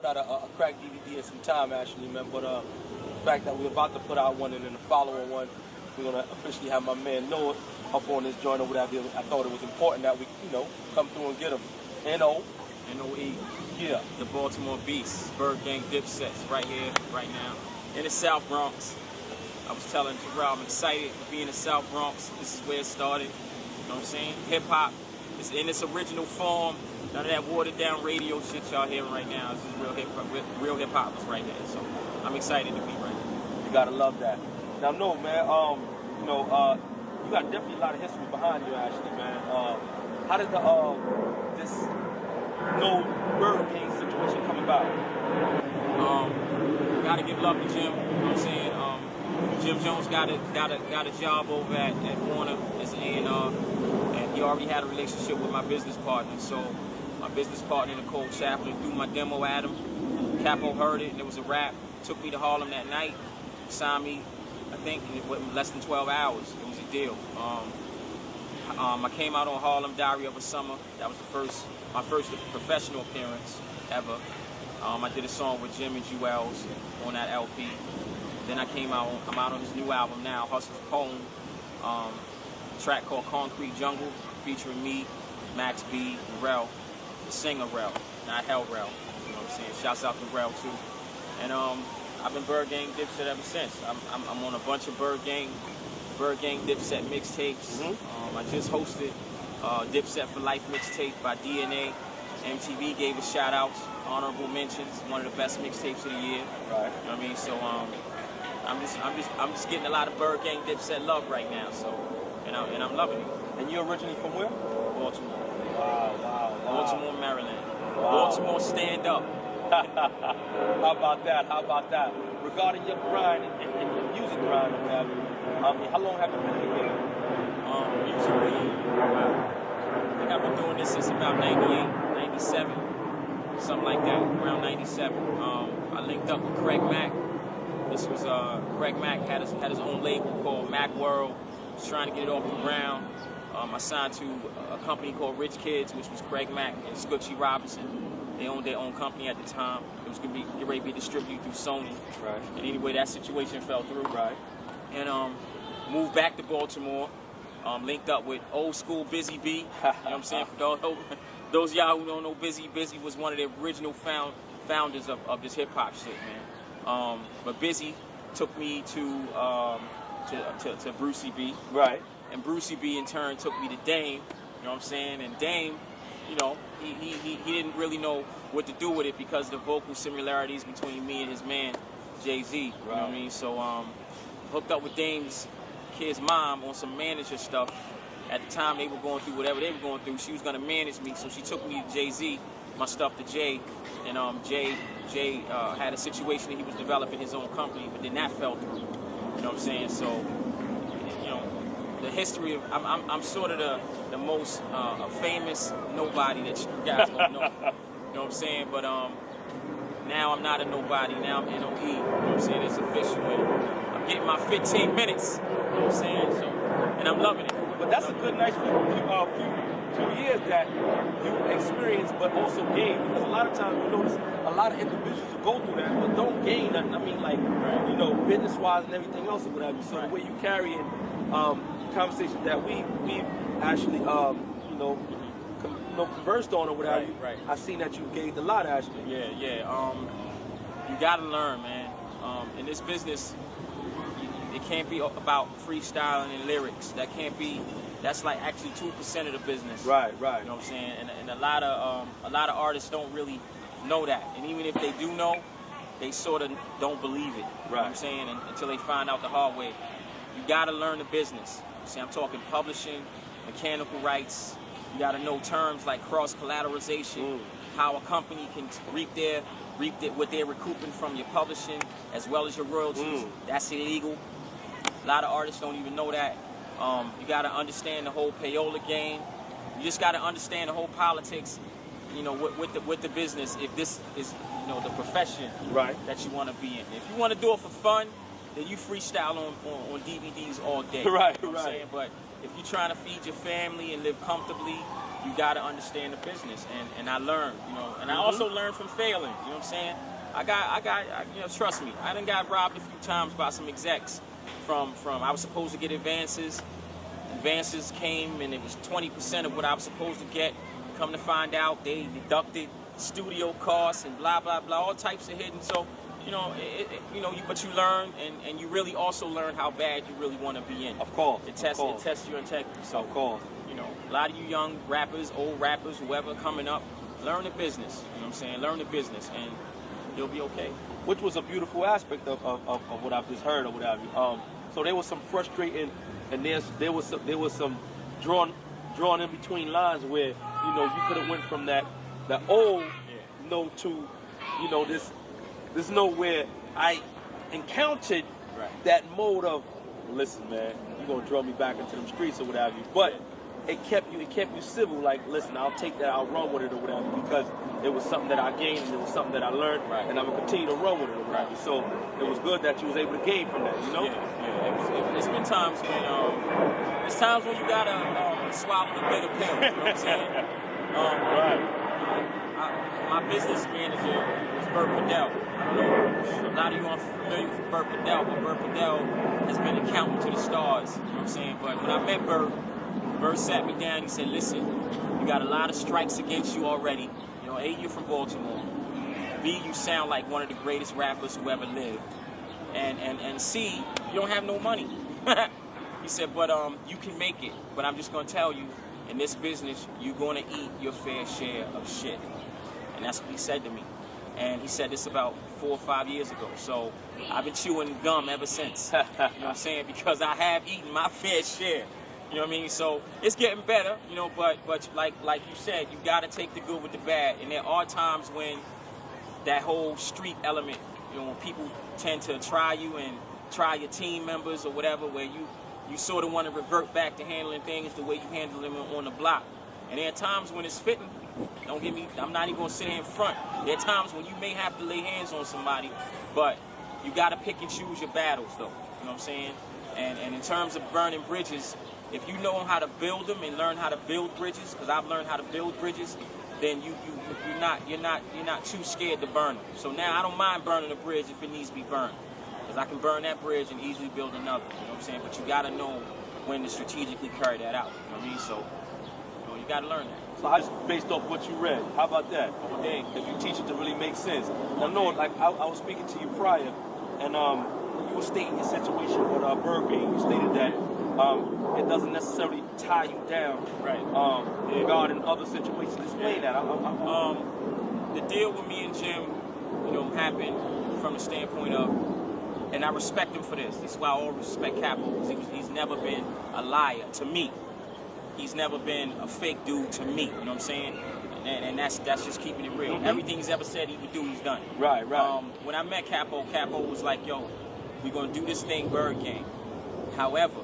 Put out a crack DVD in some time, actually, man. But the fact that we're about to put out one and then the following one, we're gonna officially have my man Noah up on this joint or whatever. I thought it was important that we, come through and get him. NOE. Yeah. The Baltimore Beast, Byrd Gang, Dipset, right here, right now, in the South Bronx. I was telling Terrell, I'm excited to be in the South Bronx. This is where it started. You know what I'm saying? Hip hop is in its original form. None of that watered down radio shit y'all hearing right now. This is real hip hop is right here. So I'm excited to be right here. You gotta love that. Now, no, man. You got definitely a lot of history behind you, actually, man. How did this Byrd Gang situation come about? Gotta give love to Jim. You know what I'm saying? Jim Jones got a job over at Warner as A&R, and he already had a relationship with my business partner. So my business partner, Nicole Chaplin, threw my demo at him. Capo heard it, and it was a rap. Took me to Harlem that night, signed me, I think, in less than 12 hours. It was a deal. I came out on Harlem Diary of a Summer. That was my first professional appearance ever. I did a song with Jim and Jewels on that LP. Then I'm out on his new album now, Hustler's Poem. A track called Concrete Jungle, featuring me, Max B, and Rel, the singer Rel, not Hell Rel. You know what I'm saying? Shouts out to Rel too. And I've been Byrd Gang Dipset ever since. I'm on a bunch of Byrd Gang Dipset mixtapes. I just hosted Dipset for Life mixtape by DNA. MTV gave us shout outs, honorable mentions, one of the best mixtapes of the year. Right. You know what I mean? So I'm just getting a lot of Byrd Gang Dipset love right now. So and I'm loving it. And you're originally from where? Baltimore. Wow. Baltimore, Maryland. Wow. Baltimore, stand up. How about that? Regarding your grind and your music grind or whatever, how long have you been in the game? Musically, I think I've been doing this since about 98, 97, something like that, around 97. I linked up with Craig Mack. This was, Craig Mack had his own label called Mac World. Was trying to get it off the ground. I signed to a company called Rich Kids, which was Craig Mack and Scoochie Robinson. They owned their own company at the time. It was going to get ready to be distributed through Sony. Right. And anyway, that situation fell through. Right. And moved back to Baltimore. Linked up with old school Busy B. You know what I'm saying? For those of y'all who don't know Busy was one of the original founders of this hip hop shit, man. But Busy took me to Brulee B. Right. And Brulee B in turn took me to Dame. You know what I'm saying? And Dame, he didn't really know what to do with it because of the vocal similarities between me and his man Jay-Z. You know what I mean? So hooked up with Dame's kid's mom on some manager stuff. At the time they were going through whatever they were going through, she was going to manage me, so she took me to Jay-Z, my stuff to Jay, and Jay had a situation that he was developing his own company, but then that fell through. You know what I'm saying? So, the history of I'm sort of the most famous nobody that you guys don't know. You know what I'm saying? But now I'm not a nobody. Now I'm NOE. You know what I'm saying? It's official. I'm getting my 15 minutes. You know what I'm saying? So, and I'm loving it. But that's a good, nice few years that you experience, but also gain. Because a lot of times you notice a lot of individuals who go through that, but don't gain nothing. I mean, like, business-wise and everything else or whatever. So the way you carry it, conversations that we've actually, conversed on or whatever. Right. I've seen that you gained a lot, actually. Yeah. You gotta learn, man. In this business, it can't be about freestyling and lyrics. That's like actually 2% of the business. Right. You know what I'm saying? And a lot of artists don't really know that. And even if they do know, they sort of don't believe it. You know what I'm saying? Until they find out the hard way. You gotta learn the business. See, I'm talking publishing, mechanical rights. You gotta know terms like cross-collateralization, how a company can reap what they're recouping from your publishing as well as your royalties. That's illegal. A lot of artists don't even know that. You got to understand the whole payola game. You just got to understand the whole politics, with the business. If this is, the profession that you want to be in. If you want to do it for fun, then you freestyle on DVDs all day. Right. You know what I'm saying? But if you're trying to feed your family and live comfortably, you got to understand the business, and I learned, you know, and I also learned from failing. You know what I'm saying? I got, you know, trust me, I done got robbed a few times by some execs from I was supposed to get advances. Advances came and it was 20% of what I was supposed to get. Come to find out, they deducted studio costs and blah blah blah, all types of hidden. So, you know, but you learn, and you really also learn how bad you really want to be in. Of course. It tests your integrity. So, of course. You know, a lot of you young rappers, old rappers, whoever coming up, learn the business. You know what I'm saying? Learn the business, and you'll be okay. Which was a beautiful aspect of what I've just heard or what have you. So there was some frustrating, and there was some drawn in between lines where, you know, you could have went from that old note to, you know, this note where I encountered that mode of, listen, man, you're gonna draw me back into them streets or what have you. But it kept you civil, like, listen, I'll take that, I'll run with it or whatever, because it was something that I gained and it was something that I learned, and I'm gonna continue to run with it or whatever. So it was good that you was able to gain from that, you know? It's been times when you gotta swallow the bitter pill. You know what I'm saying? My business manager is Byrd Gang. I don't know, a lot of you aren't familiar with Byrd Gang, but Byrd Gang has been accounting to the stars. You know what I'm saying? But when I met Byrd sat me down. He said, "Listen, you got a lot of strikes against you already. You know, A, you're from Baltimore. B, you sound like one of the greatest rappers who ever lived. And C, you don't have no money." He said, "But you can make it. But I'm just gonna tell you, in this business, you're gonna eat your fair share of shit." And that's what he said to me. And he said this about 4 or 5 years ago. So I've been chewing gum ever since. You know what I'm saying? Because I have eaten my fair share. You know what I mean? So it's getting better, you know, but like you said, you got to take the good with the bad. And there are times when that whole street element, you know, when people tend to try you and try your team members or whatever, where you sort of want to revert back to handling things the way you handle them on the block. And there are times when it's fitting. Don't get me, I'm not even going to sit here in front. There are times when you may have to lay hands on somebody, but you got to pick and choose your battles, though. You know what I'm saying? And in terms of burning bridges, if you know how to build them and learn how to build bridges, because I've learned how to build bridges, then you're not too scared to burn them. So now I don't mind burning a bridge if it needs to be burned, because I can burn that bridge and easily build another. You know what I'm saying? But you got to know when to strategically carry that out. You know what I mean? So you got to learn that. So I just based off what you read. How about that? Okay. If you teach it to really make sense. Now, no, like I was speaking to you prior, and you were stating your situation with Byrd Gang. You stated that it doesn't necessarily tie you down, regarding other situations. Explain that. The deal with me and Jim, you know, happened from the standpoint of, and I respect him for this. This is why I always respect Capo, because he's never been a liar to me. He's never been a fake dude to me. You know what I'm saying? And that's just keeping it real. Everything he's ever said he would do, he's done it. Right. When I met Capo was like, "Yo, we're gonna do this thing, Byrd Gang. However,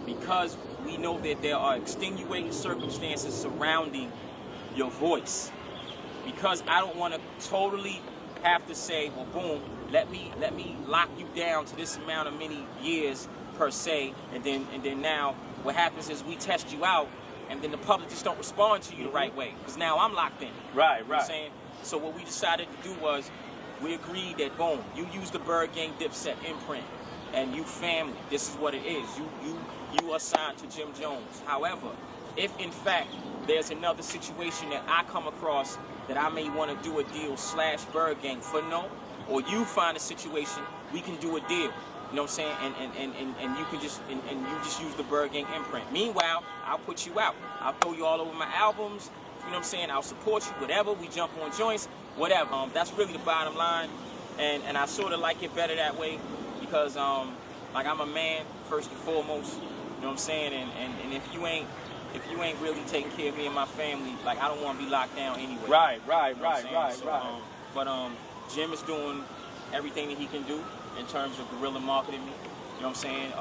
because we know that there are extenuating circumstances surrounding your voice, because I don't want to totally have to say, well, boom, let me lock you down to this amount of many years per se, and then now what happens is we test you out, and then the public just don't respond to you the right way, because now I'm locked in." Right. You know what I'm saying? So what we decided to do was, we agreed that, boom, you use the Byrd Gang Dipset imprint, and you family, this is what it is. You are signed to Jim Jones. However, if in fact there's another situation that I come across that I may want to do a deal / Byrd Gang for no, or you find a situation, we can do a deal. You know what I'm saying? And you can just and you just use the Byrd Gang imprint. Meanwhile, I'll put you out. I'll throw you all over my albums. You know what I'm saying? I'll support you, whatever. We jump on joints, whatever. That's really the bottom line. And I sort of like it better that way, because like, I'm a man first and foremost. You know what I'm saying? And if you ain't really taking care of me and my family, like, I don't want to be locked down anyway. Right. But Jim is doing everything that he can do in terms of guerrilla marketing me. You know what I'm saying?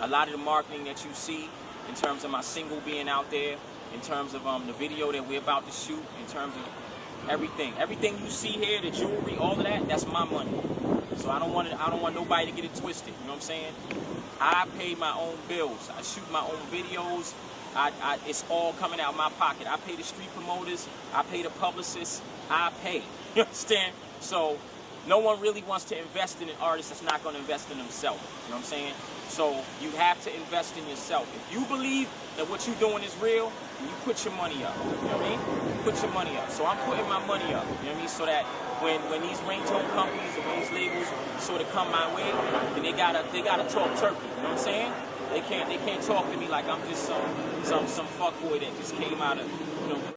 A lot of the marketing that you see in terms of my single being out there, in terms of the video that we're about to shoot, in terms of everything you see here, the jewelry, all of that, that's my money. So I don't want nobody to get it twisted. You know what I'm saying? I pay my own bills. I shoot my own videos. It's all coming out of my pocket. I pay the street promoters, I pay the publicists, I pay. You understand? So no one really wants to invest in an artist that's not going to invest in themselves. You know what I'm saying? So you have to invest in yourself. If you believe that what you're doing is real, then you put your money up. You know what I mean? Put your money up. So I'm putting my money up. You know what I mean? So that when these ringtone companies and when these labels sort of come my way, then they gotta talk turkey. You know what I'm saying? They can't talk to me like I'm just some fuckboy that just came out of, you know.